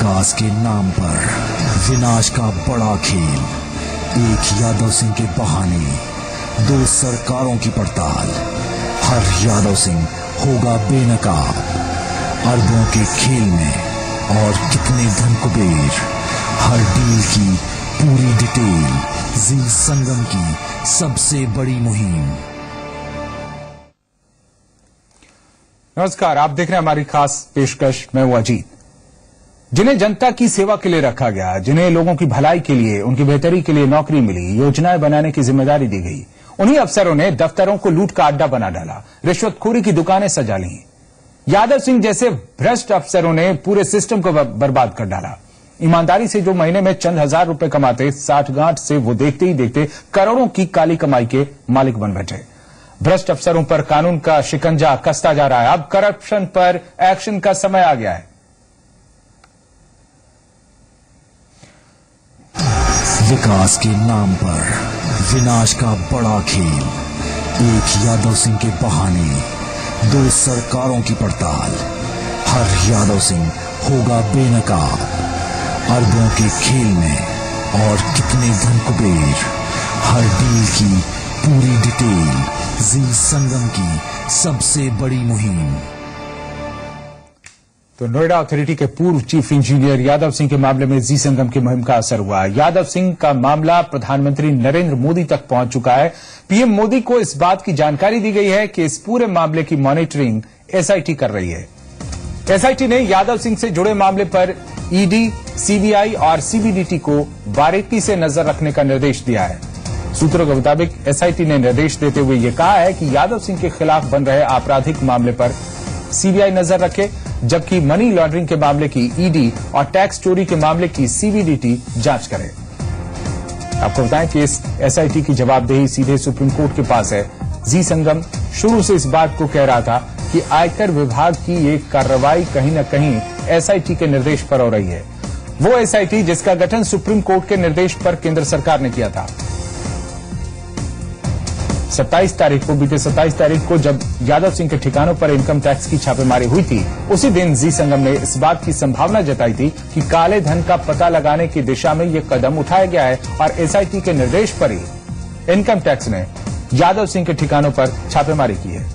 विकास के नाम पर विनाश का बड़ा खेल। एक यादव सिंह के बहाने दो सरकारों की पड़ताल। हर यादव सिंह होगा बेनकाब। अरबों के खेल में और कितने धन कुबेर। हर डील की पूरी डिटेल। जी संगम की सबसे बड़ी मुहिम। नमस्कार, आप देख रहे हैं हमारी खास पेशकश। मैं हूं अजीत। जिन्हें जनता की सेवा के लिए रखा गया, जिन्हें लोगों की भलाई के लिए, उनकी बेहतरी के लिए नौकरी मिली, योजनाएं बनाने की जिम्मेदारी दी गई, उन्हीं अफसरों ने दफ्तरों को लूट का अड्डा बना डाला, रिश्वतखोरी की दुकानें सजा ली। यादव सिंह जैसे भ्रष्ट अफसरों ने पूरे सिस्टम को बर्बाद कर डाला। ईमानदारी से जो महीने में चंद हजार रुपए कमाते, 60 से वो देखते ही देखते करोड़ों की काली कमाई के मालिक बन बैठे। भ्रष्ट अफसरों पर कानून का शिकंजा कसता जा रहा है। अब करप्शन पर एक्शन का समय आ गया है। विकास के नाम पर विनाश का बड़ा खेल। एक यादव सिंह के बहाने दो सरकारों की पड़ताल। हर यादव सिंह होगा बेनकाब। अरबों के खेल में और कितने धन कुबेर। हर डील की पूरी डिटेल। जी संगम की सबसे बड़ी मुहिम। तो नोएडा अथॉरिटी के पूर्व चीफ इंजीनियर यादव सिंह के मामले में जी संगम की मुहिम का असर हुआ। यादव सिंह का मामला प्रधानमंत्री नरेंद्र मोदी तक पहुंच चुका है। पीएम मोदी को इस बात की जानकारी दी गई है कि इस पूरे मामले की मॉनिटरिंग एसआईटी कर रही है। एसआईटी ने यादव सिंह से जुड़े मामले पर ईडी, सीबीआई और सीबीडीटी को बारीकी से नजर रखने का निर्देश दिया है। सूत्रों के मुताबिक एसआईटी ने निर्देश देते हुए यह कहा है कि यादव सिंह के खिलाफ बन रहे आपराधिक मामले पर सीबीआई नजर रखे, जबकि मनी लॉन्ड्रिंग के मामले की ईडी और टैक्स चोरी के मामले की सीबीडीटी जांच करे। आपको बताएं कि इस एसआईटी की जवाबदेही सीधे सुप्रीम कोर्ट के पास है। जी संगम शुरू से इस बात को कह रहा था कि आयकर विभाग की एक कार्रवाई कहीं न कहीं एसआईटी के निर्देश पर हो रही है। वो एसआईटी जिसका गठन सुप्रीम कोर्ट के निर्देश पर केंद्र सरकार ने किया था। 27 तारीख को, बीते 27 तारीख को जब यादव सिंह के ठिकानों पर इनकम टैक्स की छापेमारी हुई थी, उसी दिन जी संगम ने इस बात की संभावना जताई थी कि काले धन का पता लगाने की दिशा में यह कदम उठाया गया है और एसआईटी के निर्देश पर ही इनकम टैक्स ने यादव सिंह के ठिकानों पर छापेमारी की है।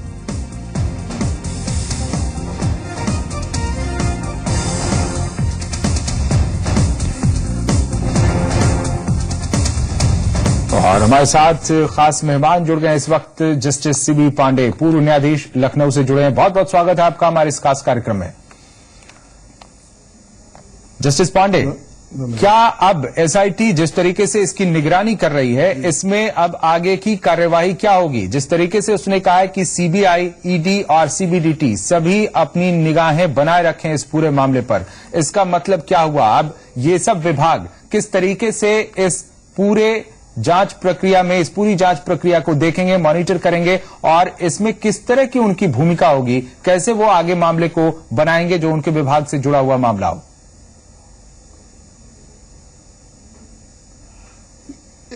और हमारे साथ खास मेहमान जुड़ गए इस वक्त। जस्टिस सीबी पांडे, पूर्व न्यायाधीश, लखनऊ से जुड़े हैं। बहुत बहुत स्वागत है आपका हमारे इस खास कार्यक्रम में। जस्टिस पांडे, क्या अब एसआईटी जिस तरीके से इसकी निगरानी कर रही है, इसमें अब आगे की कार्यवाही क्या होगी? जिस तरीके से उसने कहा है कि सीबीआई, ईडी और सीबीडीटी सभी अपनी निगाहें बनाए रखें इस पूरे मामले पर, इसका मतलब क्या हुआ? अब ये सब विभाग किस तरीके से इस पूरे जांच प्रक्रिया में, इस पूरी जांच प्रक्रिया को देखेंगे, मॉनिटर करेंगे और इसमें किस तरह की उनकी भूमिका होगी? कैसे वो आगे मामले को बनाएंगे जो उनके विभाग से जुड़ा हुआ मामला हो?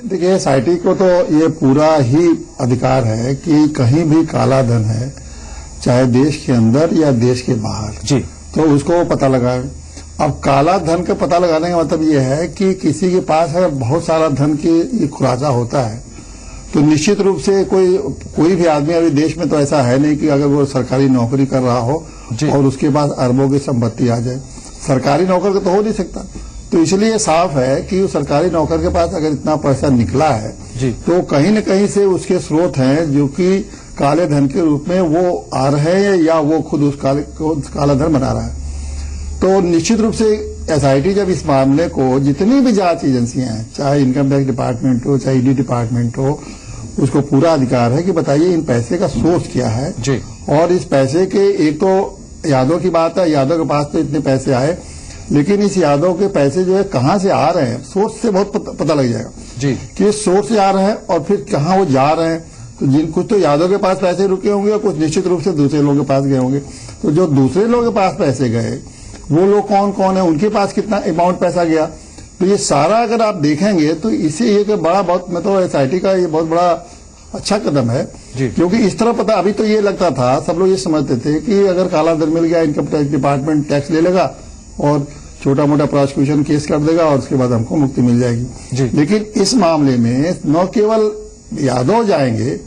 देखिए, एसआईटी को तो ये पूरा ही अधिकार है कि कहीं भी काला धन है, चाहे देश के अंदर या देश के बाहर जी, तो उसको पता लगाए। अब काला धन का पता लगाने का मतलब ये है कि किसी के पास अगर बहुत सारा धन की खुलासा होता है तो निश्चित रूप से कोई भी आदमी अभी देश में तो ऐसा है नहीं कि अगर वो सरकारी नौकरी कर रहा हो और उसके पास अरबों की संपत्ति आ जाए। सरकारी नौकर का तो हो नहीं सकता। तो इसलिए साफ है कि उस सरकारी नौकर के पास अगर इतना पैसा निकला है तो कहीं न कहीं से उसके स्रोत हैं जो कि काले धन के रूप में वो आ रहे हैं या वो खुद उस काला धन बना रहा है। तो निश्चित रूप से एसआईटी जब इस मामले को, जितनी भी जांच एजेंसियां हैं, चाहे इनकम टैक्स डिपार्टमेंट हो, चाहे ईडी डिपार्टमेंट हो, उसको पूरा अधिकार है कि बताइए इन पैसे का सोर्स क्या है जी। और इस पैसे के, एक तो यादव की बात है, यादव के पास तो इतने पैसे आए, लेकिन इस यादव के पैसे जो है कहां से आ रहे हैं, सोर्स से बहुत पता लग जाएगा जी कि सोर्स से आ रहे हैं और फिर कहां वो जा रहे हैं। तो कुछ तो यादव के पास पैसे रुके होंगे और कुछ निश्चित रूप से दूसरे लोगों के पास गए होंगे। तो जो दूसरे लोगों के पास पैसे गए वो लोग कौन कौन है, उनके पास कितना अमाउंट पैसा गया, तो ये सारा अगर आप देखेंगे तो इससे ये बहुत मतलब एसआईटी का ये बहुत बड़ा अच्छा कदम है। क्योंकि इस तरह पता, अभी तो ये लगता था, सब लोग ये समझते थे कि अगर काला धन मिल गया इनकम टैक्स डिपार्टमेंट टैक्स ले लेगा और छोटा मोटा प्रोसिक्यूशन केस कर देगा और उसके बाद हमको मुक्ति मिल जाएगी। लेकिन इस मामले में न केवल यादव जाएंगे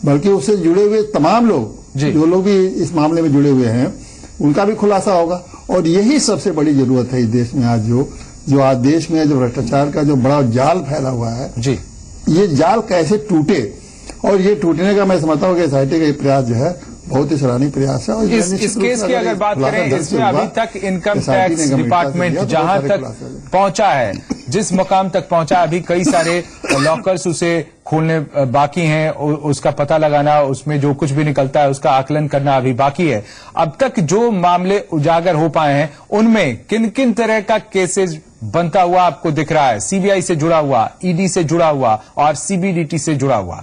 बल्कि उससे जुड़े हुए तमाम लोग, जो लोग भी इस मामले में जुड़े हुए हैं, उनका भी खुलासा होगा। और यही सबसे बड़ी जरूरत है इस देश में आज जो आज देश में जो भ्रष्टाचार का जो बड़ा जाल फैला हुआ है, ये जाल कैसे टूटे, और ये टूटने का मैं समझता हूँ कि एसआईटी का ये प्रयास जो है बहुत ही सराहनीय प्रयास है। और इस केस की अगर बात करें, इसमें अभी तक इनकम टैक्स डिपार्टमेंट जहां तक पहुंचा है, जिस मुकाम तक पहुंचा, अभी कई सारे लॉकर्स उसे खोलने बाकी हैं, उसका पता लगाना, उसमें जो कुछ भी निकलता है उसका आकलन करना अभी बाकी है। अब तक जो मामले उजागर हो पाए हैं उनमें किन किन तरह का केसेस बनता हुआ आपको दिख रहा है? सीबीआई से जुड़ा हुआ, ईडी से जुड़ा हुआ और सीबीडीटी से जुड़ा हुआ?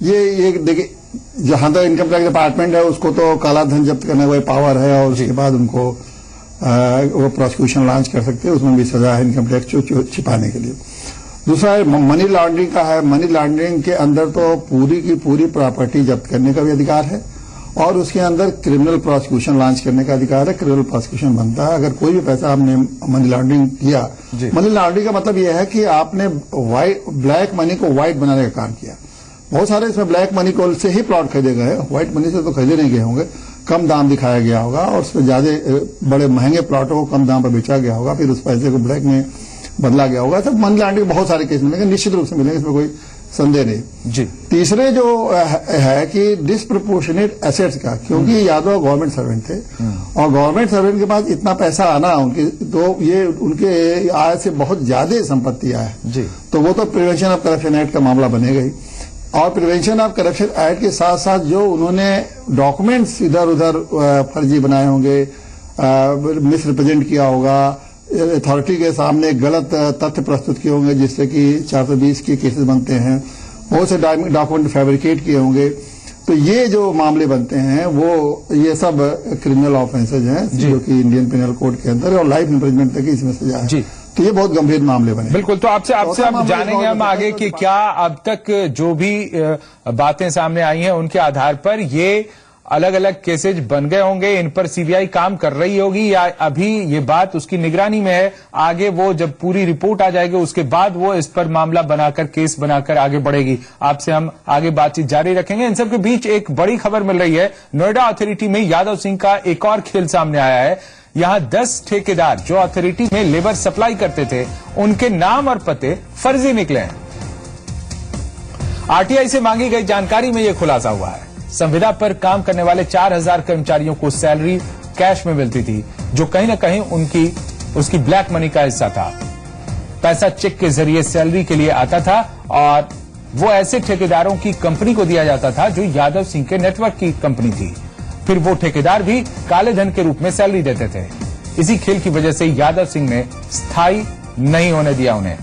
ये देखिए, जहां तक इनकम टैक्स डिपार्टमेंट है उसको तो काला धन जब्त करने का पावर है और उसके बाद उनको वो प्रोसिक्यूशन लॉन्च कर सकते हैं, उसमें भी सजा है इनकम टैक्स छिपाने के लिए। दूसरा है मनी लॉन्ड्रिंग का है। मनी लॉन्ड्रिंग के अंदर तो पूरी की पूरी प्रॉपर्टी जब्त करने का भी अधिकार है और उसके अंदर क्रिमिनल प्रोसिक्यूशन लॉन्च करने का अधिकार है। क्रिमिनल प्रोसिक्यूशन बनता है अगर कोई भी पैसा आपने मनी लॉन्ड्रिंग किया। मनी लॉन्ड्रिंग का मतलब यह है कि आपने ब्लैक मनी को व्हाइट बनाने का काम किया। बहुत सारे इसमें ब्लैक मनी को से ही प्लॉट खरीदे गए, व्हाइट मनी से तो खरीदे नहीं गए होंगे, कम दाम दिखाया गया होगा और उसमें ज्यादा बड़े महंगे प्लॉटों को कम दाम पर बेचा गया होगा, फिर उस पैसे को ब्लैक में बदला गया होगा। सब मनी लॉन्ड्रिंग बहुत सारे केस मिलेंगे, निश्चित रूप से मिलेंगे, इसमें कोई संदेह नहीं। तीसरे जो है कि डिसप्रोपोर्शनेट एसेट्स का, क्योंकि यादव गवर्नमेंट सर्वेंट थे और गवर्नमेंट सर्वेंट के पास इतना पैसा आना उनके, तो ये उनके आय से बहुत ज्यादा संपत्ति है, तो वो तो प्रिवेंशन ऑफ करप्शन एक्ट का मामला बनेगा ही। और प्रिवेंशन ऑफ करप्शन एक्ट के साथ साथ जो उन्होंने डॉक्यूमेंट्स इधर उधर फर्जी बनाए होंगे, मिसरिप्रेजेंट किया होगा, अथॉरिटी के सामने गलत तथ्य प्रस्तुत किए होंगे जिससे कि 420 के केसेस बनते हैं, बहुत से डॉक्यूमेंट फैब्रिकेट किए होंगे, तो ये जो मामले बनते हैं वो ये सब क्रिमिनल ऑफेंसेज हैं जो कि इंडियन पिनल कोड के अंदर और लाइफ इम्प्रिजमेंट तक इसमें सजा है। तो ये बहुत गंभीर मामले बने। बिल्कुल, तो आपसे अब जानेंगे हम आगे कि क्या अब तक जो भी बातें सामने आई हैं उनके आधार पर ये अलग अलग केसेज बन गए होंगे, इन पर सीबीआई काम कर रही होगी या अभी ये बात उसकी निगरानी में है। आगे वो जब पूरी रिपोर्ट आ जाएगी उसके बाद वो इस पर मामला बनाकर, केस बनाकर आगे बढ़ेगी। आपसे हम आगे बातचीत जारी रखेंगे। इन सबके बीच एक बड़ी खबर मिल रही है, नोएडा अथॉरिटी में यादव सिंह का एक और खेल सामने आया है। यहां 10 ठेकेदार जो अथॉरिटी में लेबर सप्लाई करते थे, उनके नाम और पते फर्जी निकले हैं। आरटीआई से मांगी गई जानकारी में यह खुलासा हुआ है। संविदा पर काम करने वाले 4000 कर्मचारियों को सैलरी कैश में मिलती थी, जो कहीं ना कहीं उसकी ब्लैक मनी का हिस्सा था। पैसा चेक के जरिए सैलरी के लिए आता था और वो ऐसे ठेकेदारों की कंपनी को दिया जाता था जो यादव सिंह के नेटवर्क की कंपनी थी। फिर वो ठेकेदार भी काले धन के रूप में सैलरी देते थे। इसी खेल की वजह से यादव सिंह ने स्थायी नहीं होने दिया उन्हें।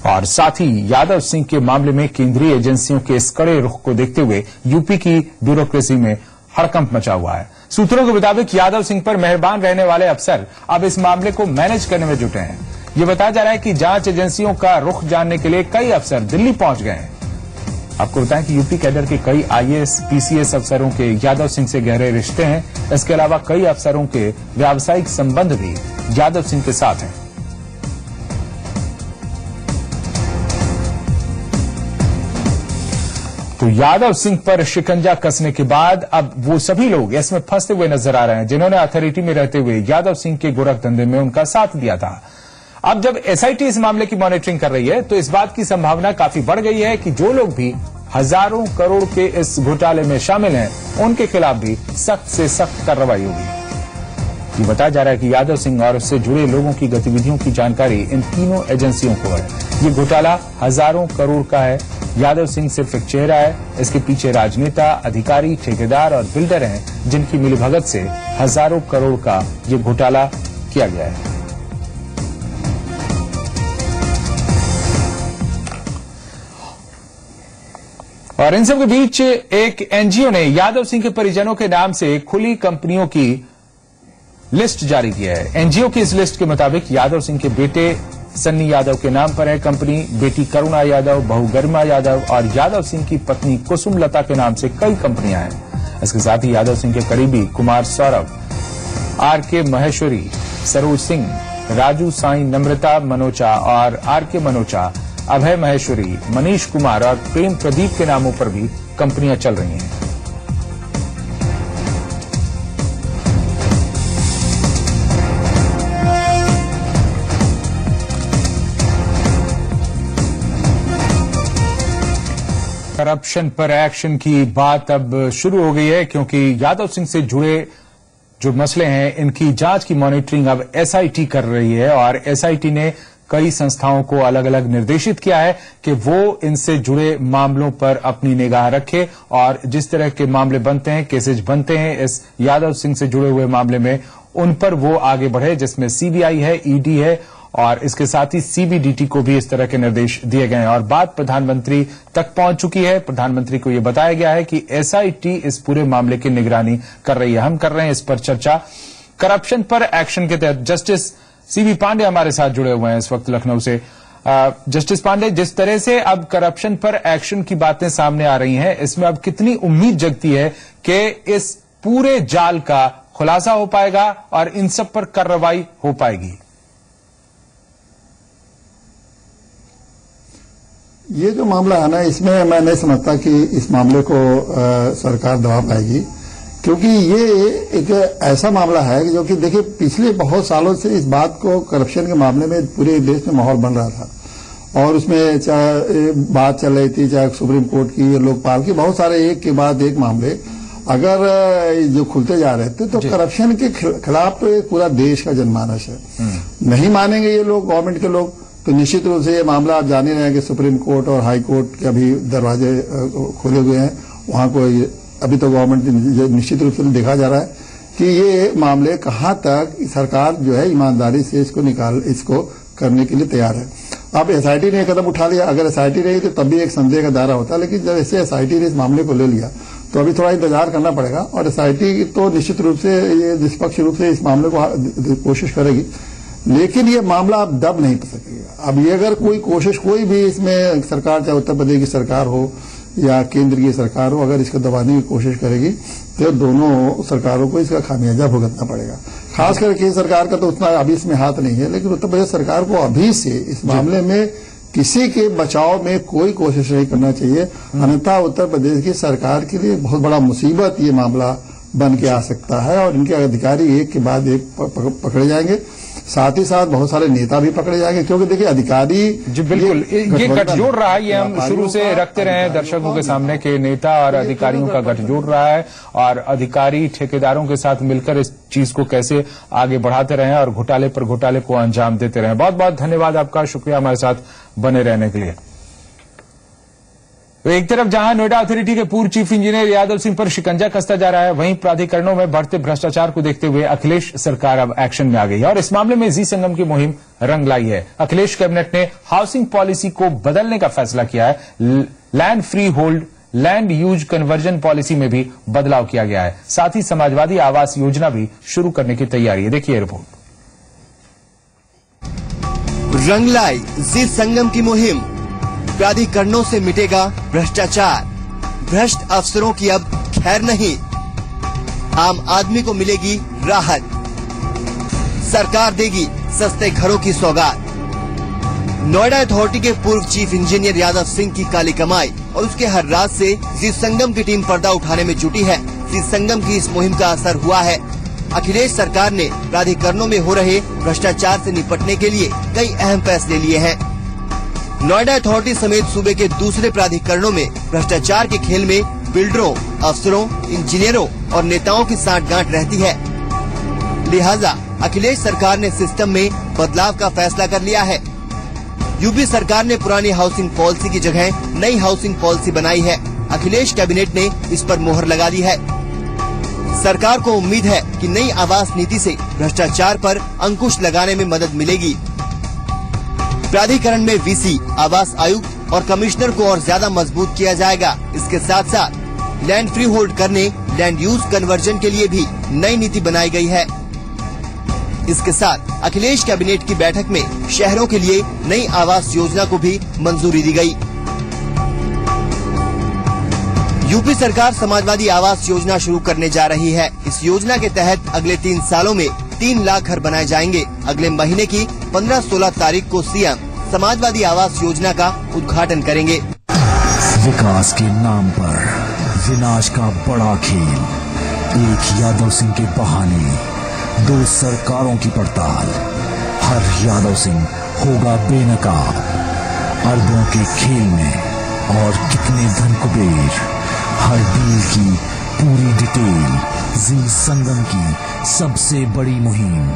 और साथ ही यादव सिंह के मामले में केंद्रीय एजेंसियों के इस कड़े रुख को देखते हुए यूपी की ब्यूरोक्रेसी में हड़कंप मचा हुआ है। सूत्रों के मुताबिक यादव सिंह पर मेहरबान रहने वाले अफसर अब इस मामले को मैनेज करने में जुटे हैं। ये बताया जा रहा है कि जांच एजेंसियों का रुख जानने के लिए कई अफसर दिल्ली पहुंच गए हैं। आपको बताएं कि यूपी कैडर के कई आईएएस, पीसीएस अफसरों के यादव सिंह से गहरे रिश्ते हैं। इसके अलावा कई अफसरों के व्यावसायिक संबंध भी यादव सिंह के साथ हैं। तो यादव सिंह पर शिकंजा कसने के बाद अब वो सभी लोग इसमें फंसते हुए नजर आ रहे हैं जिन्होंने अथॉरिटी में रहते हुए यादव सिंह के गोरख धंधे में उनका साथ दिया था। अब जब एसआईटी इस मामले की मॉनिटरिंग कर रही है तो इस बात की संभावना काफी बढ़ गई है कि जो लोग भी हजारों करोड़ के इस घोटाले में शामिल हैं उनके खिलाफ भी सख्त से सख्त कार्रवाई होगी। ये बताया जा रहा है कि यादव सिंह और उससे जुड़े लोगों की गतिविधियों की जानकारी इन तीनों एजेंसियों को है। ये घोटाला हजारों करोड़ का है। यादव सिंह सिर्फ एक चेहरा है, इसके पीछे राजनेता, अधिकारी, ठेकेदार और बिल्डर हैं जिनकी मिलीभगत से हजारों करोड़ का ये घोटाला किया गया है। और इन सब के बीच एक एनजीओ ने यादव सिंह के परिजनों के नाम से खुली कंपनियों की लिस्ट जारी किया है। एनजीओ की इस लिस्ट के मुताबिक यादव सिंह के बेटे सन्नी यादव के नाम पर है कंपनी, बेटी करुणा यादव, बहू गरिमा यादव और यादव सिंह की पत्नी कुसुम लता के नाम से कई कंपनियां हैं। इसके साथ ही यादव सिंह के करीबी कुमार सौरभ, आर.के. महेश्वरी, सरोज सिंह, राजू साई, नम्रता मनोचा और आर.के. मनोचा, अभय महेश्वरी, मनीष कुमार और प्रेम प्रदीप के नामों पर भी कंपनियां चल रही हैं। करप्शन पर एक्शन की बात अब शुरू हो गई है, क्योंकि यादव सिंह से जुड़े जो मसले हैं इनकी जांच की मॉनिटरिंग अब एसआईटी कर रही है और एसआईटी ने कई संस्थाओं को अलग अलग निर्देशित किया है कि वो इनसे जुड़े मामलों पर अपनी निगाह रखे और जिस तरह के मामले बनते हैं, केसेज बनते हैं इस यादव सिंह से जुड़े हुए मामले में, उन पर वो आगे बढ़े, जिसमें सीबीआई है, ईडी है और इसके साथ ही सीबीडीटी को भी इस तरह के निर्देश दिए गए हैं। और बात प्रधानमंत्री तक पहुंच चुकी है। प्रधानमंत्री को यह बताया गया है कि एसआईटी इस पूरे मामले की निगरानी कर रही है। हम कर रहे हैं इस पर चर्चा। करप्शन पर एक्शन के तहत जस्टिस सीबी पांडे हमारे साथ जुड़े हुए हैं इस वक्त लखनऊ से। जस्टिस पांडे, जिस तरह से अब करप्शन पर एक्शन की बातें सामने आ रही हैं, इसमें अब कितनी उम्मीद जगती है कि इस पूरे जाल का खुलासा हो पाएगा और इन सब पर कार्रवाई हो पाएगी? ये जो मामला है ना, इसमें मैं नहीं समझता कि इस मामले को सरकार दबा पाएगी, क्योंकि ये एक ऐसा मामला है जो कि देखिए पिछले बहुत सालों से इस बात को, करप्शन के मामले में पूरे देश में माहौल बन रहा था और उसमें चाहे बात चल रही थी, चाहे सुप्रीम कोर्ट की, लोकपाल की, बहुत सारे एक के बाद एक मामले अगर जो खुलते जा रहे थे, तो करप्शन के खिलाफ पूरा देश का जनमानस है। नहीं मानेंगे ये लोग, गवर्नमेंट के लोग, तो निश्चित रूप से ये मामला आप जान ही रहे हैं कि सुप्रीम कोर्ट और हाई कोर्ट के अभी दरवाजे खोले हुए हैं। वहां को अभी तो गवर्नमेंट निश्चित रूप से देखा जा रहा है कि ये मामले कहां तक सरकार जो है ईमानदारी से इसको करने के लिए तैयार है। अब एसआईटी ने कदम उठा लिया, अगर एसआईटी रही तो तब भी एक संदेह का दायरा होता, लेकिन जब ऐसे एसआईटी ने इस मामले को ले लिया तो अभी थोड़ा इंतजार करना पड़ेगा और एसआईटी तो निश्चित रूप से ये निष्पक्ष रूप से इस मामले को कोशिश करेगी, लेकिन ये मामला अब दब नहीं सकेगा। अब ये अगर कोई कोशिश, कोई भी इसमें सरकार, चाहे उत्तर प्रदेश की सरकार हो या केंद्र की सरकार हो, अगर इसको दबाने की कोशिश करेगी तो दोनों सरकारों को इसका खामियाजा भुगतना पड़ेगा। खास करके सरकार का तो उतना अभी इसमें हाथ नहीं है, लेकिन उत्तर प्रदेश सरकार को अभी से इस मामले में किसी के बचाव में कोई कोशिश नहीं करना चाहिए, अन्यथा उत्तर प्रदेश की सरकार के लिए बहुत बड़ा मुसीबत ये मामला बन के आ सकता है और इनके अधिकारी एक के बाद एक पकड़े जाएंगे, साथ ही साथ बहुत सारे नेता भी पकड़े जाएंगे, क्योंकि देखिए अधिकारी जी बिल्कुल ये गठजोड़ रहा है, ये हम शुरू से रखते रहे हैं दर्शकों के सामने के नेता और अधिकारियों का गठजोड़ रहा है और अधिकारी ठेकेदारों के साथ मिलकर इस चीज को कैसे आगे बढ़ाते रहे और घोटाले पर घोटाले को अंजाम देते रहे। बहुत बहुत धन्यवाद आपका, शुक्रिया हमारे साथ बने रहने के लिए। तो एक तरफ जहां नोएडा अथॉरिटी के पूर्व चीफ इंजीनियर यादव सिंह पर शिकंजा कसता जा रहा है, वहीं प्राधिकरणों में बढ़ते भ्रष्टाचार को देखते हुए अखिलेश सरकार अब एक्शन में आ गई है और इस मामले में जी संगम की मुहिम रंग लाई है। अखिलेश कैबिनेट ने हाउसिंग पॉलिसी को बदलने का फैसला किया है। Land free hold, land use conversion policy में भी बदलाव किया गया है। साथ ही समाजवादी आवास योजना भी शुरू करने की तैयारी है। देखिए रिपोर्ट। रंग लाई जी संगम की मुहिम, प्राधिकरणों से मिटेगा भ्रष्टाचार, भ्रष्ट अफसरों की अब खैर नहीं, आम आदमी को मिलेगी राहत, सरकार देगी सस्ते घरों की सौगात। नोएडा अथॉरिटी के पूर्व चीफ इंजीनियर यादव सिंह की काली कमाई और उसके हर राज से जी संगम की टीम पर्दा उठाने में जुटी है। जी संगम की इस मुहिम का असर हुआ है। अखिलेश सरकार ने प्राधिकरणों में हो रहे भ्रष्टाचार से निपटने के लिए कई अहम फैसले लिए हैं। नोएडा अथॉरिटी समेत सूबे के दूसरे प्राधिकरणों में भ्रष्टाचार के खेल में बिल्डरों, अफसरों, इंजीनियरों और नेताओं की सांठगांठ रहती है। लिहाजा अखिलेश सरकार ने सिस्टम में बदलाव का फैसला कर लिया है। यूपी सरकार ने पुरानी हाउसिंग पॉलिसी की जगह नई हाउसिंग पॉलिसी बनाई है। अखिलेश कैबिनेट ने इस पर मोहर लगा दी है। सरकार को उम्मीद है कि नई आवास नीति से भ्रष्टाचार पर अंकुश लगाने में मदद मिलेगी। प्राधिकरण में वीसी, आवास आयुक्त और कमिश्नर को और ज्यादा मजबूत किया जाएगा। इसके साथ साथ लैंड फ्री होल्ड करने, लैंड यूज कन्वर्जन के लिए भी नई नीति बनाई गई है। इसके साथ अखिलेश कैबिनेट की बैठक में शहरों के लिए नई आवास योजना को भी मंजूरी दी गई। यूपी सरकार समाजवादी आवास योजना शुरू करने जा रही है। इस योजना के तहत अगले 3 सालों में 3 लाख घर बनाए जाएंगे। अगले महीने की 15-16 तारीख को सीएम समाजवादी आवास योजना का उद्घाटन करेंगे। विकास के नाम पर विनाश का बड़ा खेल, एक यादव सिंह के बहाने 2 सरकारों की पड़ताल। हर यादव सिंह होगा बेनकाब। अरबों के खेल में और कितने धन कुबेर, हर डील की पूरी डिटेल। जी संगम की सबसे बड़ी मुहिम।